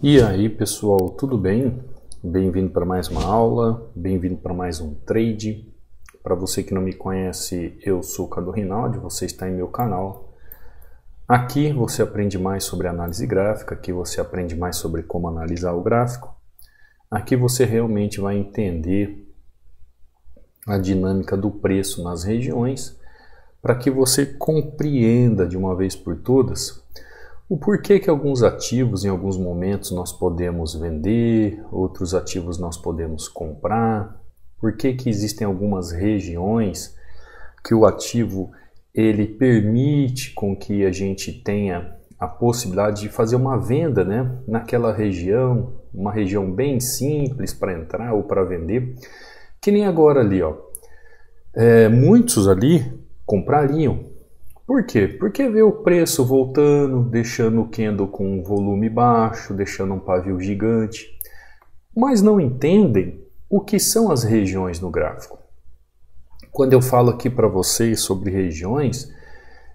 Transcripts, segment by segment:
E aí pessoal, tudo bem? Bem-vindo para mais uma aula, bem-vindo para mais um trade. Para você que não me conhece, eu sou o Cadu Rinaldi, você está em meu canal. Aqui você aprende mais sobre análise gráfica, aqui você aprende mais sobre como analisar o gráfico. Aqui você realmente vai entender a dinâmica do preço nas regiões, para que você compreenda de uma vez por todas o porquê que alguns ativos em alguns momentos nós podemos vender, outros ativos nós podemos comprar, por que existem algumas regiões que o ativo ele permite com que a gente tenha a possibilidade de fazer uma venda, né, naquela região, uma região bem simples para entrar ou para vender, que nem agora ali, ó. Muitos ali comprariam. Por quê? Porque vê o preço voltando, deixando o candle com um volume baixo, deixando um pavio gigante, mas não entendem o que são as regiões no gráfico. Quando eu falo aqui para vocês sobre regiões,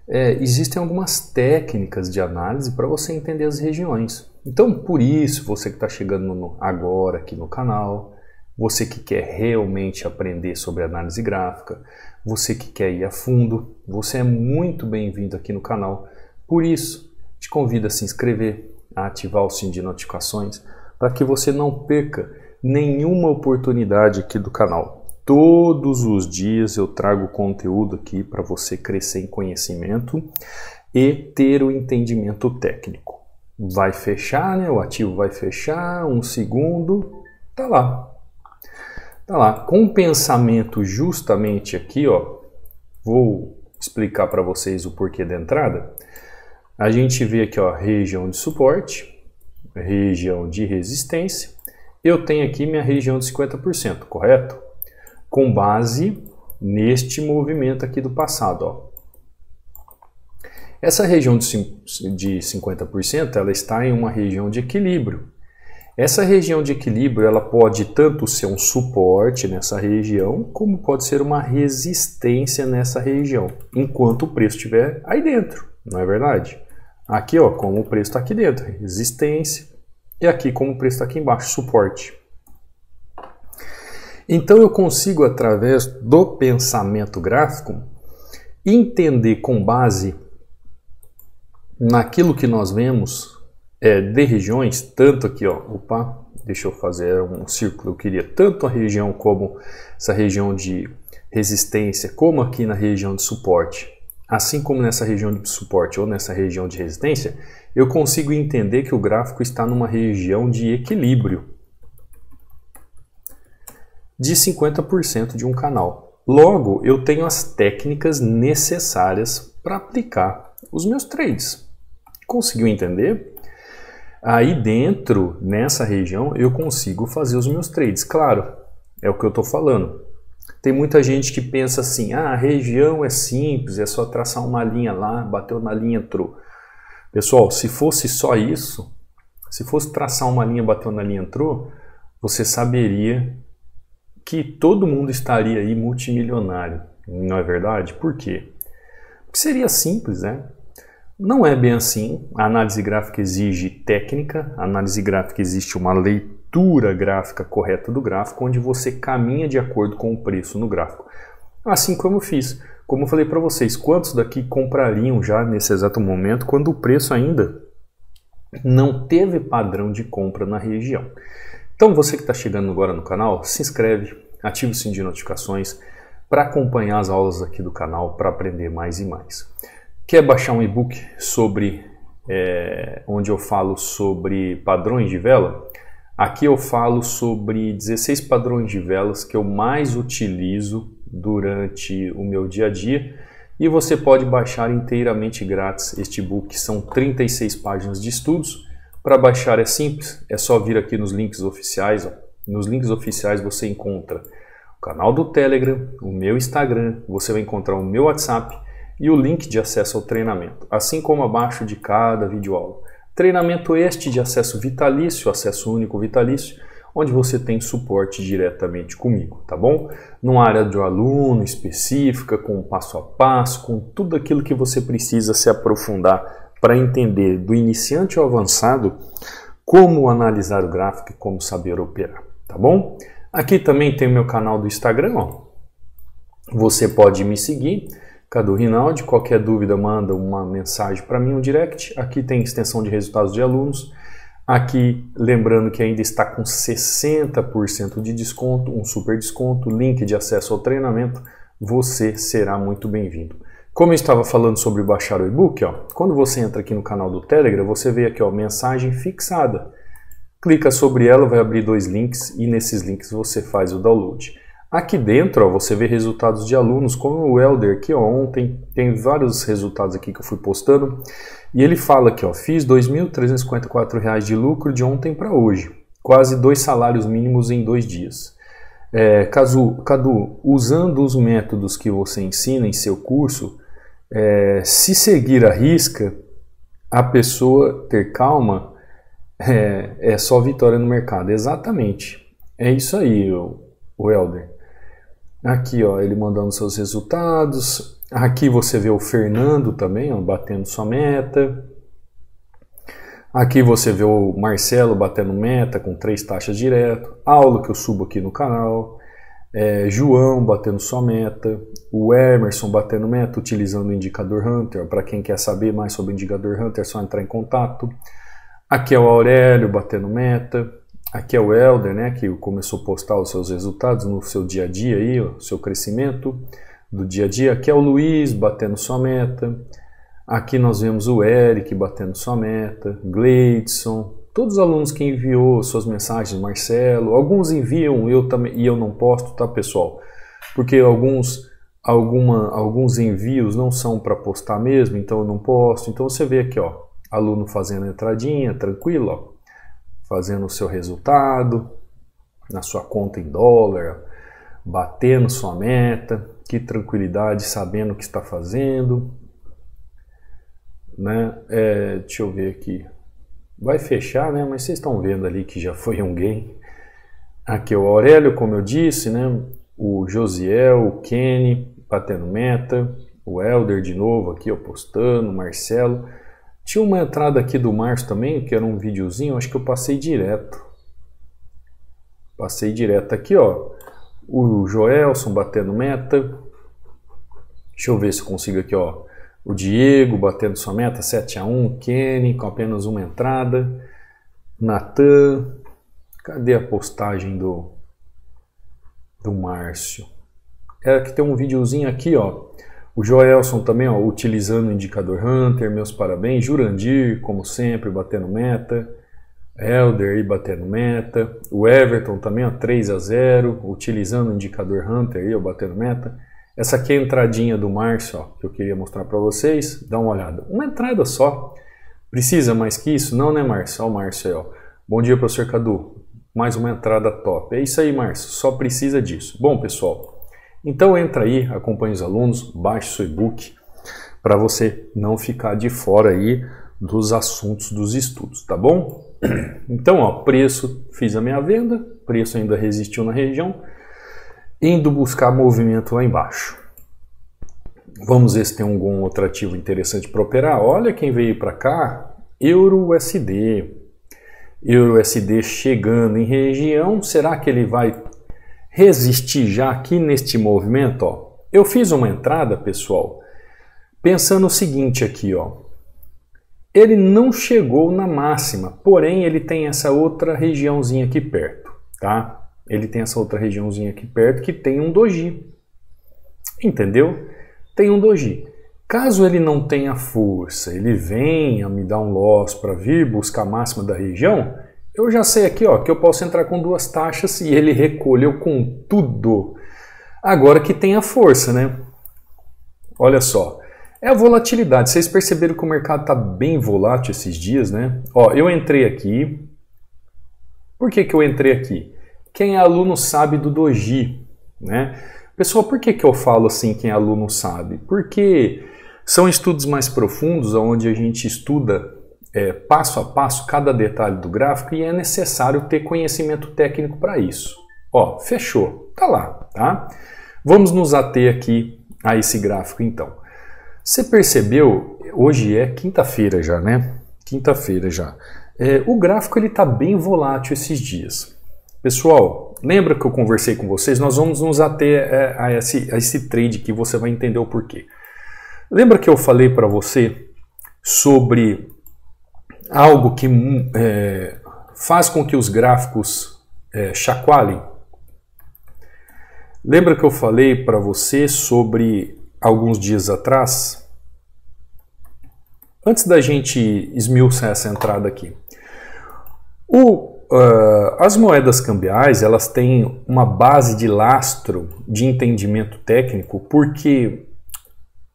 existem algumas técnicas de análise para você entender as regiões. Então, por isso, você que está chegando agora aqui no canal, você que quer realmente aprender sobre análise gráfica, você que quer ir a fundo, você é muito bem-vindo aqui no canal. Por isso, te convido a se inscrever, a ativar o sininho de notificações, para que você não perca nenhuma oportunidade aqui do canal. Todos os dias eu trago conteúdo aqui para você crescer em conhecimento e ter o entendimento técnico. Vai fechar, né? O ativo vai fechar, um segundo, tá lá. Tá lá, com o pensamento justamente aqui, ó, vou explicar para vocês o porquê da entrada. A gente vê aqui, ó, região de suporte, região de resistência. Eu tenho aqui minha região de 50%, correto? Com base neste movimento aqui do passado, ó. Essa região de 50%, ela está em uma região de equilíbrio. Essa região de equilíbrio ela pode tanto ser um suporte nessa região, como pode ser uma resistência nessa região, enquanto o preço estiver aí dentro, não é verdade? Aqui, ó, como o preço está aqui dentro, resistência, e aqui como o preço está aqui embaixo, suporte. Então eu consigo, através do pensamento gráfico, entender com base naquilo que nós vemos de regiões, tanto aqui, ó, opa, deixa eu fazer um círculo, eu queria tanto a região como essa região de resistência, como aqui na região de suporte, assim como nessa região de suporte ou nessa região de resistência, eu consigo entender que o gráfico está numa região de equilíbrio de 50% de um canal. Logo, eu tenho as técnicas necessárias para aplicar os meus trades. Conseguiu entender? Aí dentro, nessa região, eu consigo fazer os meus trades. Claro, é o que eu estou falando. Tem muita gente que pensa assim, a região é simples, é só traçar uma linha lá, bateu na linha, entrou. Pessoal, se fosse só isso, se fosse traçar uma linha, bateu na linha, entrou, você saberia que todo mundo estaria aí multimilionário. Não é verdade? Por quê? Porque seria simples, né? Não é bem assim. A análise gráfica exige técnica, a análise gráfica existe uma leitura gráfica correta do gráfico, onde você caminha de acordo com o preço no gráfico. Assim como eu fiz. Como eu falei para vocês, quantos daqui comprariam já nesse exato momento, quando o preço ainda não teve padrão de compra na região? Então você que está chegando agora no canal, se inscreve, ativa o sininho de notificações para acompanhar as aulas aqui do canal, para aprender mais e mais. Quer baixar um e-book sobre onde eu falo sobre padrões de vela? Aqui eu falo sobre 16 padrões de velas que eu mais utilizo durante o meu dia a dia e você pode baixar inteiramente grátis este e-book. São 36 páginas de estudos. Para baixar é simples, é só vir aqui nos links oficiais. Ó. Nos links oficiais você encontra o canal do Telegram, o meu Instagram, você vai encontrar o meu WhatsApp e o link de acesso ao treinamento, assim como abaixo de cada videoaula. Treinamento este de acesso vitalício, acesso único vitalício, onde você tem suporte diretamente comigo, tá bom? Numa área de aluno específica, com passo a passo, com tudo aquilo que você precisa se aprofundar para entender do iniciante ao avançado como analisar o gráfico e como saber operar, tá bom? Aqui também tem o meu canal do Instagram, ó. Você pode me seguir, Cadu Rinaldi. Qualquer dúvida, manda uma mensagem para mim, um direct. Aqui tem extensão de resultados de alunos. Aqui, lembrando que ainda está com 60% de desconto, um super desconto, link de acesso ao treinamento. Você será muito bem-vindo. Como eu estava falando sobre baixar o e-book, ó, quando você entra aqui no canal do Telegram, você vê aqui, ó, mensagem fixada. Clica sobre ela, vai abrir 2 links e nesses links você faz o download. Aqui dentro, ó, você vê resultados de alunos, como o Helder aqui, ó, ontem, tem vários resultados aqui que eu fui postando. E ele fala aqui, ó, fiz R$ 2.354 de lucro de ontem para hoje. Quase 2 salários mínimos em 2 dias. Cadu, usando os métodos que você ensina em seu curso, se seguir a risca, a pessoa ter calma, é só vitória no mercado. Exatamente. É isso aí, o Helder. Aqui, ó, ele mandando seus resultados. Aqui você vê o Fernando também, ó, batendo sua meta. Aqui você vê o Marcelo batendo meta com 3 taxas direto. Aula que eu subo aqui no canal. João batendo sua meta. O Emerson batendo meta utilizando o indicador Hunter. Para quem quer saber mais sobre o indicador Hunter, é só entrar em contato. Aqui é o Aurélio batendo meta. Aqui é o Helder, né, que começou a postar os seus resultados no seu dia a dia, aí, o seu crescimento do dia a dia. Aqui é o Luiz batendo sua meta. Aqui nós vemos o Eric batendo sua meta, Gleidson, todos os alunos que enviou suas mensagens, Marcelo. Alguns enviam eu também, e eu não posto, tá, pessoal? Porque alguns envios não são para postar mesmo, então eu não posto. Então você vê aqui, ó, aluno fazendo a entradinha, tranquilo, ó, fazendo o seu resultado na sua conta em dólar, batendo sua meta, que tranquilidade, sabendo o que está fazendo, né? Deixa eu ver aqui, vai fechar, né? Mas vocês estão vendo ali que já foi um gain. Aqui é o Aurélio, como eu disse, né? O Josiel, o Kenny batendo meta, o Helder de novo aqui, ó, postando, o Marcelo. Tinha uma entrada aqui do Márcio também, que era um videozinho, acho que eu passei direto. Passei direto aqui, ó. O Joelson batendo meta. Deixa eu ver se eu consigo aqui, ó. O Diego batendo sua meta, 7-1. Kenny com apenas uma entrada. Natan. Cadê a postagem do Márcio? Que tem um videozinho aqui, ó. O Joelson também, ó, utilizando o indicador Hunter, meus parabéns. Jurandir, como sempre, batendo meta. Helder aí batendo meta. O Everton também, ó, 3-0, utilizando o indicador Hunter aí, ó, batendo meta. Essa aqui é a entradinha do Márcio, ó, que eu queria mostrar para vocês. Dá uma olhada. Uma entrada só. Precisa mais que isso? Não, né, Márcio? Ó, o Márcio aí, ó. Bom dia, professor Cadu. Mais uma entrada top. É isso aí, Márcio. Só precisa disso. Bom, pessoal, então entra aí, acompanhe os alunos, baixe seu e-book para você não ficar de fora aí dos assuntos dos estudos, tá bom? Então, ó, preço, fiz a minha venda, preço ainda resistiu na região, indo buscar movimento lá embaixo. Vamos ver se tem algum outro ativo interessante para operar. Olha quem veio para cá, EURUSD. EURUSD chegando em região, será que ele vai resistir já aqui neste movimento? Ó, eu fiz uma entrada, pessoal, pensando o seguinte aqui, ó. Ele não chegou na máxima, porém ele tem essa outra regiãozinha aqui perto, tá? Ele tem essa outra regiãozinha aqui perto que tem um doji. Entendeu? Tem um doji. Caso ele não tenha força, ele venha me dar um loss para vir buscar a máxima da região, eu já sei aqui, ó, que eu posso entrar com 2 taxas e ele recolheu com tudo. Agora que tem a força, né? Olha só. É a volatilidade. Vocês perceberam que o mercado está bem volátil esses dias, né? Ó, eu entrei aqui. Por que eu entrei aqui? Quem é aluno sabe do doji, né? Pessoal, por que eu falo assim, quem é aluno sabe? Porque são estudos mais profundos, onde a gente estuda passo a passo cada detalhe do gráfico e é necessário ter conhecimento técnico para isso. Ó, fechou, tá lá, tá? Vamos nos ater aqui a esse gráfico então. Você percebeu, hoje é quinta-feira já, né? Quinta-feira já. O gráfico está bem volátil esses dias. Pessoal, lembra que eu conversei com vocês? Nós vamos nos ater a esse trade que você vai entender o porquê. Lembra que eu falei para você sobre algo que faz com que os gráficos chacoalhem? Lembra que eu falei para você sobre alguns dias atrás? Antes da gente esmiuçar essa entrada aqui. As moedas cambiais, elas têm uma base de lastro de entendimento técnico, porque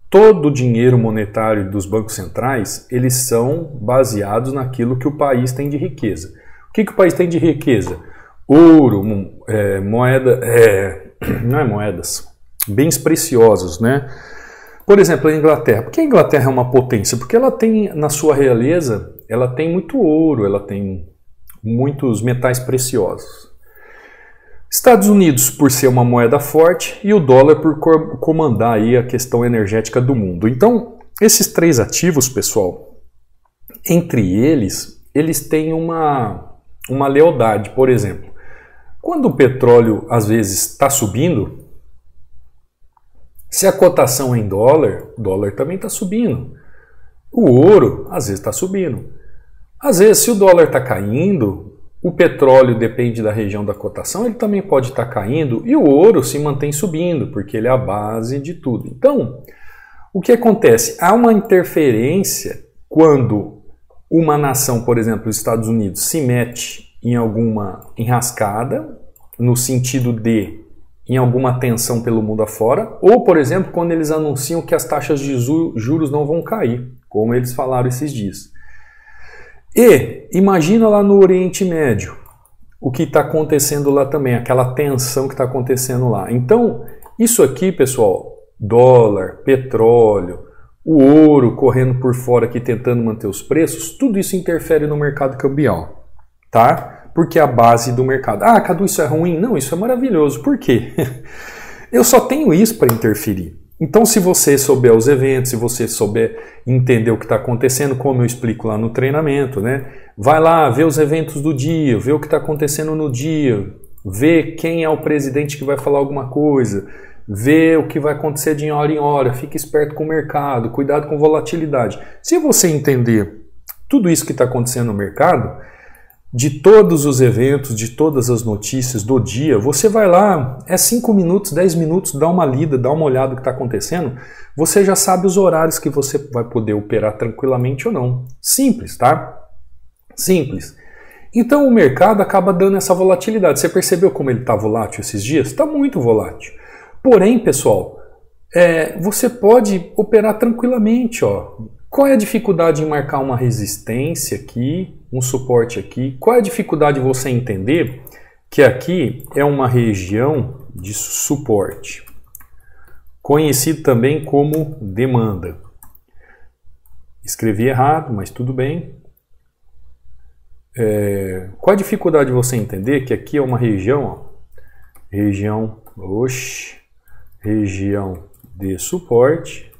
todo o dinheiro monetário dos bancos centrais, eles são baseados naquilo que o país tem de riqueza. O que o país tem de riqueza? Ouro, bens preciosos, né? Por exemplo, a Inglaterra. Por que a Inglaterra é uma potência? Porque ela tem, na sua realeza, ela tem muito ouro, ela tem muitos metais preciosos. Estados Unidos, por ser uma moeda forte, e o dólar por comandar aí a questão energética do mundo. Então, esses três ativos, pessoal, entre eles têm uma lealdade. Por exemplo, quando o petróleo às vezes está subindo, se a cotação é em dólar, o dólar também está subindo. O ouro, às vezes, está subindo. Às vezes, se o dólar está caindo, o petróleo depende da região da cotação, ele também pode estar caindo, e o ouro se mantém subindo, porque ele é a base de tudo. Então, o que acontece? Há uma interferência quando uma nação, por exemplo, os Estados Unidos, se mete em alguma enrascada, no sentido de em alguma tensão pelo mundo afora, ou, por exemplo, quando eles anunciam que as taxas de juros não vão cair, como eles falaram esses dias. E imagina lá no Oriente Médio o que está acontecendo lá também, aquela tensão que está acontecendo lá. Então, isso aqui, pessoal, dólar, petróleo, o ouro correndo por fora aqui tentando manter os preços, tudo isso interfere no mercado cambial, tá? Porque é a base do mercado. Ah, Cadu, isso é ruim? Não, isso é maravilhoso. Por quê? Eu só tenho isso para interferir. Então, se você souber os eventos, se você souber entender o que está acontecendo, como eu explico lá no treinamento, né? Vai lá, vê os eventos do dia, vê o que está acontecendo no dia, vê quem é o presidente que vai falar alguma coisa, vê o que vai acontecer de hora em hora, fique esperto com o mercado, cuidado com volatilidade. Se você entender tudo isso que está acontecendo no mercado, de todos os eventos, de todas as notícias do dia, você vai lá, 5 minutos, 10 minutos, dá uma lida, dá uma olhada no que está acontecendo, você já sabe os horários que você vai poder operar tranquilamente ou não. Simples, tá? Simples. Então o mercado acaba dando essa volatilidade. Você percebeu como ele está volátil esses dias? Está muito volátil. Porém, pessoal, você pode operar tranquilamente, ó. Qual é a dificuldade em marcar uma resistência aqui, um suporte aqui? Qual é a dificuldade de você entender que aqui é uma região de suporte, conhecido também como demanda? Escrevi errado, mas tudo bem. Qual a dificuldade de você entender que aqui é uma região, ó, região de suporte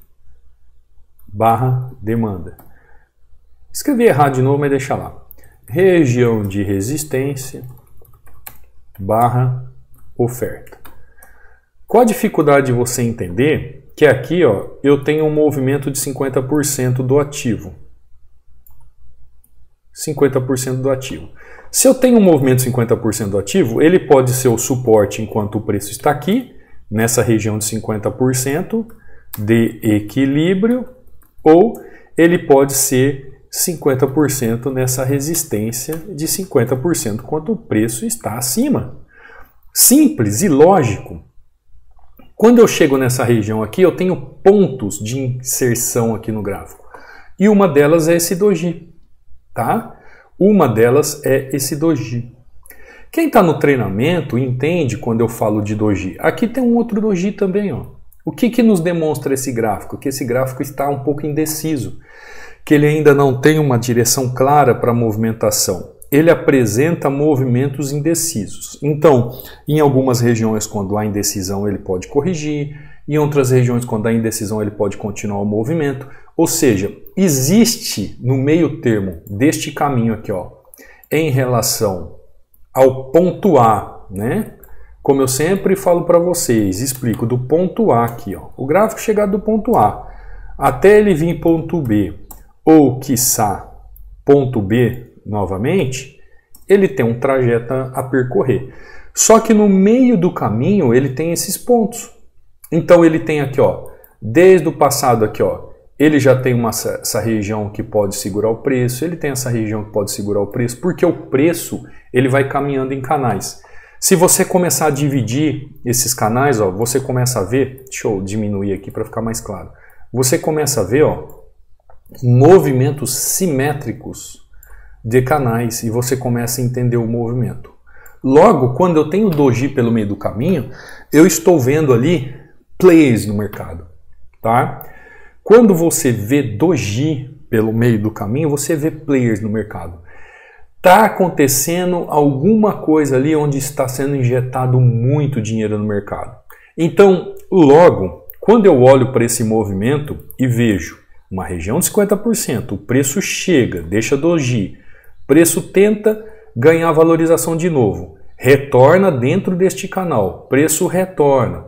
barra demanda. Escrevi errado de novo, mas deixa lá. Região de resistência barra oferta. Qual a dificuldade de você entender que aqui, ó, eu tenho um movimento de 50% do ativo. 50% do ativo. Se eu tenho um movimento de 50% do ativo, ele pode ser o suporte enquanto o preço está aqui, nessa região de 50% de equilíbrio, ou ele pode ser 50% nessa resistência de 50% quando o preço está acima. Simples e lógico. Quando eu chego nessa região aqui, eu tenho pontos de inserção aqui no gráfico. E uma delas é esse doji, tá? Uma delas é esse doji. Quem está no treinamento entende quando eu falo de doji. Aqui tem um outro doji também, ó. O que nos demonstra esse gráfico? Que esse gráfico está um pouco indeciso, que ele ainda não tem uma direção clara para a movimentação. Ele apresenta movimentos indecisos. Então, em algumas regiões, quando há indecisão, ele pode corrigir. Em outras regiões, quando há indecisão, ele pode continuar o movimento. Ou seja, existe no meio termo deste caminho aqui, ó, em relação ao ponto A, né? Como eu sempre falo para vocês, explico do ponto A aqui, ó, o gráfico chegar do ponto A até ele vir ponto B, ou quiçá ponto B novamente, ele tem um trajeto a percorrer. Só que no meio do caminho ele tem esses pontos. Então ele tem aqui, ó, desde o passado aqui, ó, ele já tem essa região que pode segurar o preço, ele tem essa região que pode segurar o preço, porque o preço ele vai caminhando em canais. Se você começar a dividir esses canais, ó, você começa a ver, deixa eu diminuir aqui para ficar mais claro, você começa a ver, ó, movimentos simétricos de canais e você começa a entender o movimento. Logo, quando eu tenho doji pelo meio do caminho, eu estou vendo ali players no mercado, tá? Quando você vê doji pelo meio do caminho, você vê players no mercado. Está acontecendo alguma coisa ali onde está sendo injetado muito dinheiro no mercado. Então, logo, quando eu olho para esse movimento e vejo uma região de 50%, o preço chega, deixa doji, preço tenta ganhar valorização de novo, retorna dentro deste canal, preço retorna,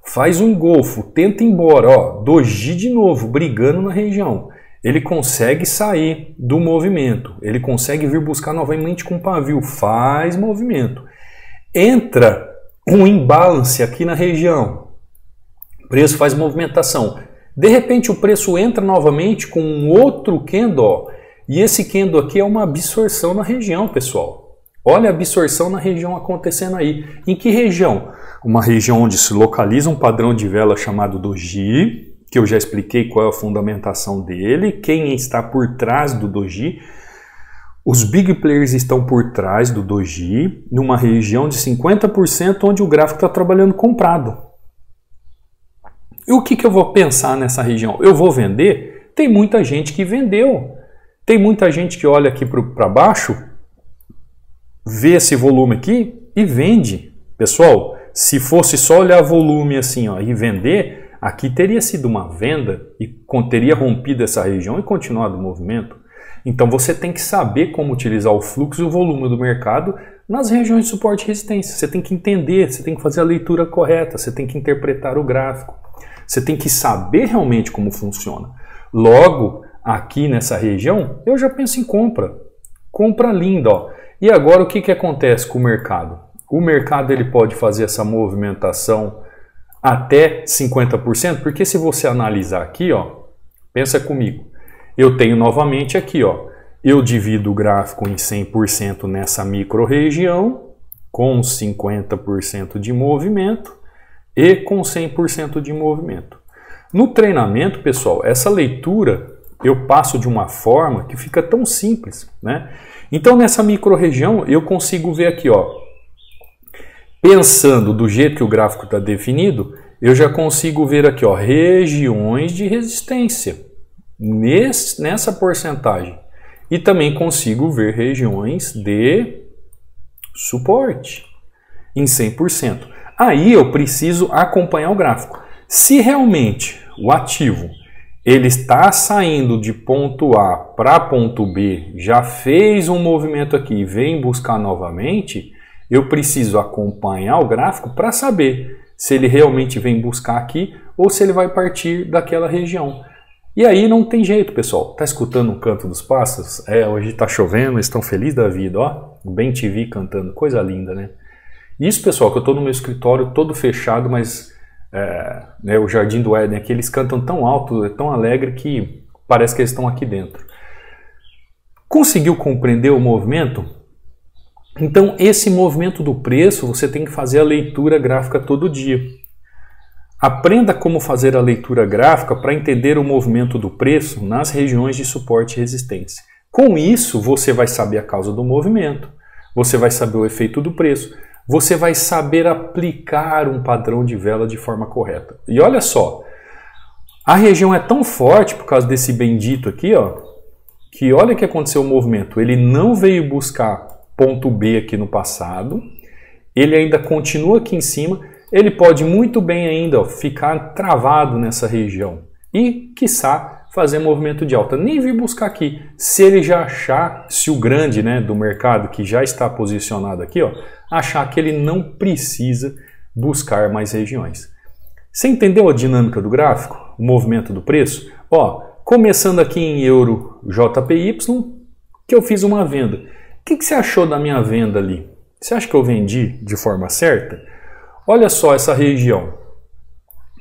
faz um golfo, tenta ir embora, ó, doji de novo, brigando na região. Ele consegue sair do movimento, ele consegue vir buscar novamente com pavio, faz movimento. Entra um imbalance aqui na região, o preço faz movimentação. De repente o preço entra novamente com um outro candle, ó, e esse candle aqui é uma absorção na região, pessoal. Olha a absorção na região acontecendo aí. Em que região? Uma região onde se localiza um padrão de vela chamado doji, que eu já expliquei qual é a fundamentação dele, quem está por trás do doji. Os big players estão por trás do doji, numa região de 50% onde o gráfico está trabalhando comprado. E o que eu vou pensar nessa região? Eu vou vender? Tem muita gente que vendeu. Tem muita gente que olha aqui para baixo, vê esse volume aqui e vende. Pessoal, se fosse só olhar volume assim, ó, e vender, aqui teria sido uma venda e teria rompido essa região e continuado o movimento. Então você tem que saber como utilizar o fluxo e o volume do mercado nas regiões de suporte e resistência. Você tem que entender, você tem que fazer a leitura correta, você tem que interpretar o gráfico. Você tem que saber realmente como funciona. Logo, aqui nessa região, eu já penso em compra. Compra linda, ó. E agora o que acontece com o mercado? O mercado ele pode fazer essa movimentação até 50%, porque se você analisar aqui, ó, pensa comigo, eu tenho novamente aqui, ó, eu divido o gráfico em 100% nessa micro-região, com 50% de movimento e com 100% de movimento. No treinamento, pessoal, essa leitura eu passo de uma forma que fica tão simples, né? Então nessa micro-região eu consigo ver aqui, ó, pensando do jeito que o gráfico está definido, eu já consigo ver aqui, ó, regiões de resistência nessa porcentagem. E também consigo ver regiões de suporte em 100%. Aí eu preciso acompanhar o gráfico. Se realmente o ativo ele está saindo de ponto A para ponto B, já fez um movimento aqui e vem buscar novamente, eu preciso acompanhar o gráfico para saber se ele realmente vem buscar aqui ou se ele vai partir daquela região. E aí não tem jeito, pessoal. Tá escutando o canto dos pássaros? Hoje tá chovendo, estão felizes da vida, ó. O Ben TV cantando, coisa linda, né? Isso, pessoal, que eu tô no meu escritório todo fechado, mas né, o Jardim do Éden aqui, eles cantam tão alto, é tão alegre que parece que eles estão aqui dentro. Conseguiu compreender o movimento? Então, esse movimento do preço, você tem que fazer a leitura gráfica todo dia. Aprenda como fazer a leitura gráfica para entender o movimento do preço nas regiões de suporte e resistência. Com isso, você vai saber a causa do movimento, você vai saber o efeito do preço, você vai saber aplicar um padrão de vela de forma correta. E olha só, a região é tão forte por causa desse bendito aqui, ó, que olha o que aconteceu o movimento. Ele não veio buscar ponto B aqui no passado, ele ainda continua aqui em cima, ele pode muito bem ainda, ó, ficar travado nessa região e, quiçá, fazer movimento de alta. Nem vir buscar aqui. Se ele já achar, se o grande, né, do mercado que já está posicionado aqui, ó, achar que ele não precisa buscar mais regiões. Você entendeu a dinâmica do gráfico? O movimento do preço? Ó, começando aqui em euro JPY, que eu fiz uma venda. O que você achou da minha venda ali? Você acha que eu vendi de forma certa? Olha só essa região.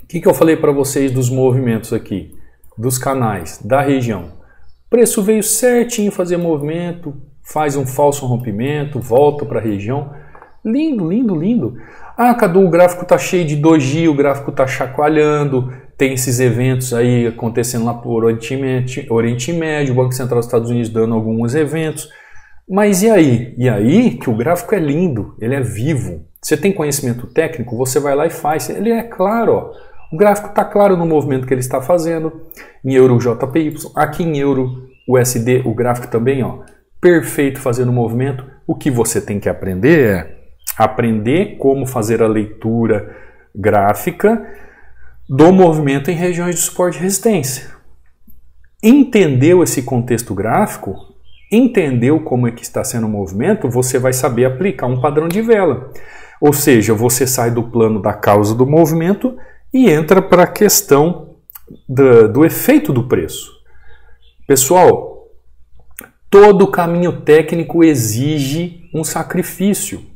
O que eu falei para vocês dos movimentos aqui? Dos canais, da região. O preço veio certinho fazer movimento, faz um falso rompimento, volta para a região. Lindo, lindo, lindo. Ah, Cadu, o gráfico está cheio de doji, o gráfico está chacoalhando, tem esses eventos aí acontecendo lá por Oriente Médio, o Banco Central dos Estados Unidos dando alguns eventos. Mas e aí? E aí que o gráfico é lindo, ele é vivo. Você tem conhecimento técnico, você vai lá e faz. Ele é claro, ó. O gráfico está claro no movimento que ele está fazendo, em euro JPY, aqui em euro USD, o gráfico também, ó, perfeito fazendo movimento. O que você tem que aprender é aprender como fazer a leitura gráfica do movimento em regiões de suporte e resistência. Entendeu esse contexto gráfico? Entendeu como é que está sendo o movimento? Você vai saber aplicar um padrão de vela. Ou seja, você sai do plano da causa do movimento e entra para a questão do efeito do preço. Pessoal, todo caminho técnico exige um sacrifício.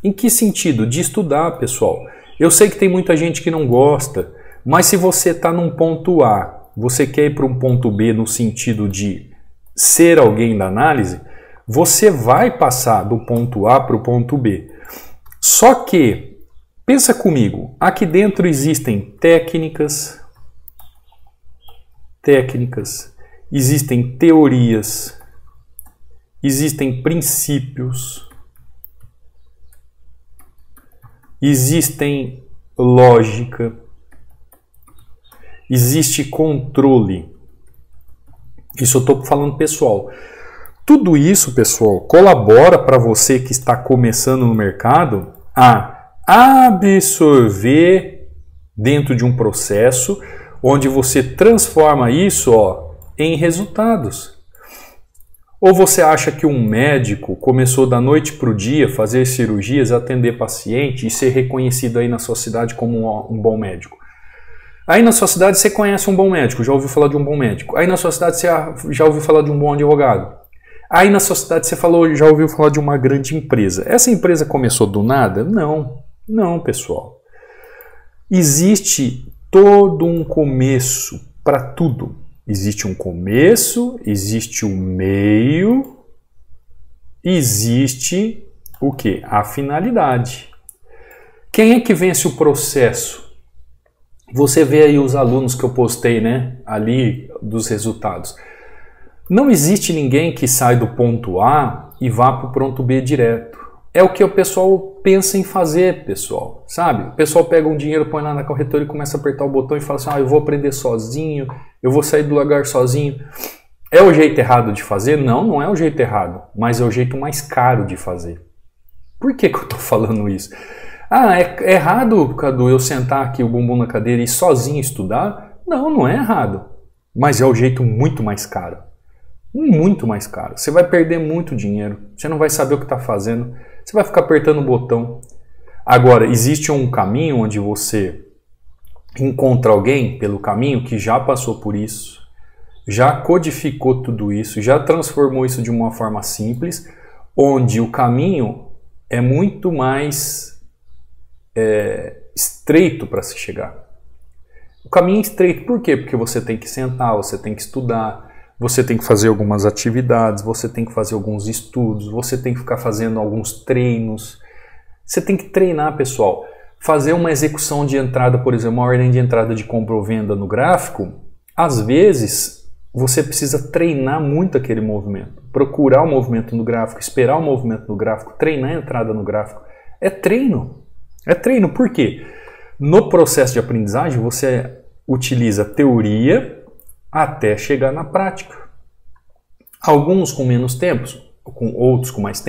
Em que sentido? De estudar, pessoal. Eu sei que tem muita gente que não gosta, mas se você está num ponto A, você quer ir para um ponto B no sentido de ser alguém da análise, você vai passar do ponto A para o ponto B. Só que, pensa comigo, aqui dentro existem técnicas, existem teorias, existem princípios, existem lógica, existe controle. Isso eu estou falando pessoal. Tudo isso, pessoal, colabora para você que está começando no mercado a absorver dentro de um processo onde você transforma isso, ó, em resultados. Ou você acha que um médico começou da noite para o dia fazer cirurgias, atender paciente e ser reconhecido aí na sua cidade como um bom médico? Aí na sua cidade você conhece um bom médico, já ouviu falar de um bom médico. Aí na sua cidade você já ouviu falar de um bom advogado. Aí na sua cidade você já ouviu falar de uma grande empresa. Essa empresa começou do nada? Não, não, pessoal. Existe todo um começo para tudo. Existe um começo, existe um meio, existe o quê? A finalidade. Quem é que vence o processo? Você vê aí os alunos que eu postei, né, ali dos resultados. Não existe ninguém que sai do ponto A e vá para o ponto B direto. É o que o pessoal pensa em fazer, pessoal, sabe? O pessoal pega um dinheiro, põe lá na corretora e começa a apertar o botão e fala assim, eu vou aprender sozinho, eu vou sair do lugar sozinho. É o jeito errado de fazer? Não, não é o jeito errado, mas é o jeito mais caro de fazer. Por que eu estou falando isso? É errado, Cadu, eu sentar aqui o bumbum na cadeira e sozinho estudar? Não, não é errado, mas é o jeito muito mais caro. Muito mais caro. Você vai perder muito dinheiro, você não vai saber o que está fazendo, você vai ficar apertando o botão. Agora, existe um caminho onde você encontra alguém pelo caminho que já passou por isso, já codificou tudo isso, já transformou isso de uma forma simples, onde o caminho é muito mais estreito para se chegar. O caminho é estreito, por quê? Porque você tem que sentar, você tem que estudar, você tem que fazer algumas atividades, você tem que fazer alguns estudos, você tem que ficar fazendo alguns treinos. Você tem que treinar, pessoal. Fazer uma execução de entrada, por exemplo, uma ordem de entrada de compra ou venda no gráfico, às vezes você precisa treinar muito aquele movimento. Procurar o movimento no gráfico, esperar o movimento no gráfico, treinar a entrada no gráfico. É treino. É treino. Por quê? No processo de aprendizagem, você utiliza teoria até chegar na prática. Alguns com menos tempos, outros com mais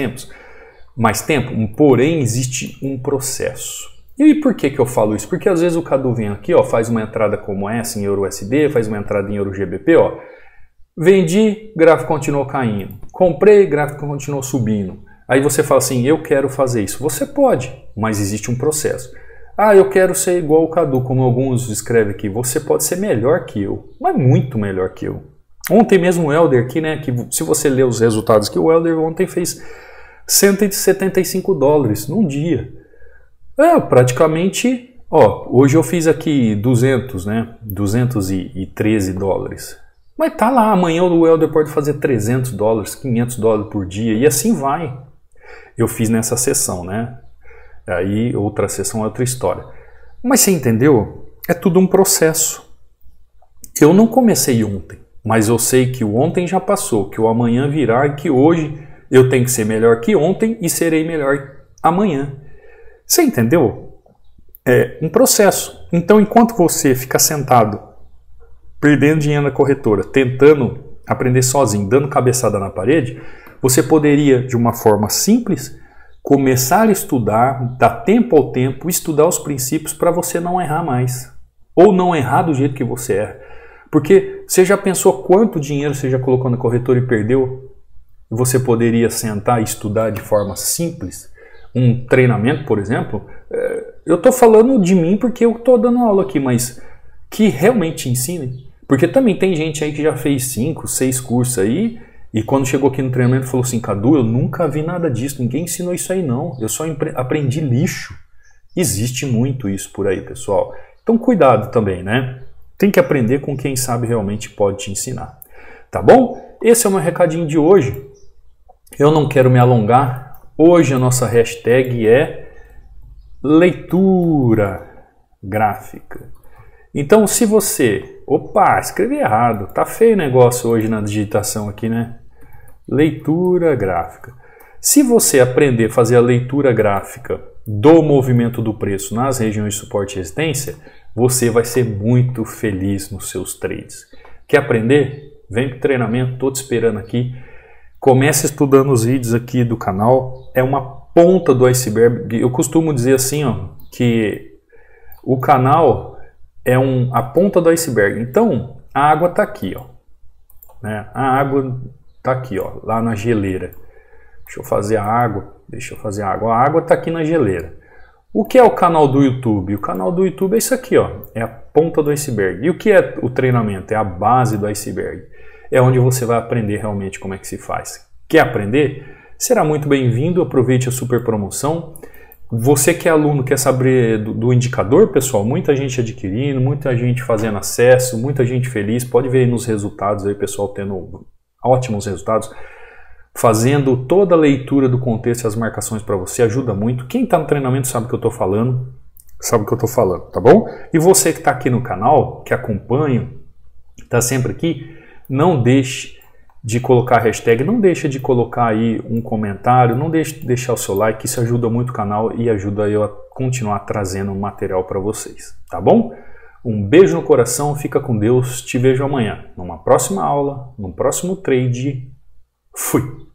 tempo, porém existe um processo. E por que que eu falo isso? Porque às vezes o Cadu vem aqui, ó, faz uma entrada como essa em EURUSD, faz uma entrada em EURGBP, ó. Vendi, gráfico continuou caindo. Comprei, gráfico continuou subindo. Aí você fala assim, eu quero fazer isso. Você pode, mas existe um processo. Ah, eu quero ser igual o Cadu, como alguns escrevem aqui. Você pode ser melhor que eu, mas muito melhor que eu. Ontem mesmo o Helder aqui, né, que se você ler os resultados que o Helder ontem fez $175 num dia. Praticamente, ó, hoje eu fiz aqui 200, né, $213. Mas tá lá, amanhã o Helder pode fazer $300, $500 por dia e assim vai. Eu fiz nessa sessão, né? Aí outra sessão é outra história. Mas você entendeu? É tudo um processo. Eu não comecei ontem, mas eu sei que o ontem já passou, que o amanhã virá e que hoje eu tenho que ser melhor que ontem e serei melhor amanhã. Você entendeu? É um processo. Então, enquanto você fica sentado, perdendo dinheiro na corretora, tentando aprender sozinho, dando cabeçada na parede, você poderia, de uma forma simples, começar a estudar, dar tempo ao tempo, estudar os princípios para você não errar mais. Ou não errar do jeito que você erra. Porque você já pensou quanto dinheiro você já colocou na corretora e perdeu? Você poderia sentar e estudar de forma simples? Um treinamento, por exemplo? Eu estou falando de mim porque eu estou dando aula aqui, mas que realmente ensine. Porque também tem gente aí que já fez 5, 6 cursos aí e quando chegou aqui no treinamento falou assim, Cadu, eu nunca vi nada disso, ninguém ensinou isso aí não, eu só aprendi lixo. Existe muito isso por aí, pessoal. Então cuidado também, né? Tem que aprender com quem sabe realmente pode te ensinar. Tá bom? Esse é o meu recadinho de hoje. Eu não quero me alongar. Hoje a nossa hashtag é leitura gráfica. Então se você... Opa, escrevi errado. Tá feio o negócio hoje na digitação aqui, né? Leitura gráfica. Se você aprender a fazer a leitura gráfica do movimento do preço nas regiões de suporte e resistência, você vai ser muito feliz nos seus trades. Quer aprender? Vem para o treinamento, estou te esperando aqui. Comece estudando os vídeos aqui do canal. É uma ponta do iceberg. Eu costumo dizer assim, ó, que o canal é a ponta do iceberg. Então, a água está aqui, ó. Né? A água está aqui, ó, lá na geleira. Deixa eu fazer a água. A água está aqui na geleira. O que é o canal do YouTube? O canal do YouTube é isso aqui, ó. É a ponta do iceberg. E o que é o treinamento? É a base do iceberg. É onde você vai aprender realmente como é que se faz. Quer aprender? Será muito bem-vindo. Aproveite a super promoção. Você que é aluno, quer saber do indicador, pessoal? Muita gente adquirindo, muita gente fazendo acesso, muita gente feliz. Pode ver aí nos resultados, aí, pessoal tendo ótimos resultados. Fazendo toda a leitura do contexto e as marcações para você ajuda muito. Quem está no treinamento sabe o que eu estou falando. Tá bom? E você que está aqui no canal, que acompanha, está sempre aqui, não deixe de colocar a hashtag, não deixe de colocar aí um comentário, não deixe de deixar o seu like, isso ajuda muito o canal e ajuda eu a continuar trazendo material para vocês, tá bom? Um beijo no coração, fica com Deus, te vejo amanhã, numa próxima aula, num próximo trade. Fui!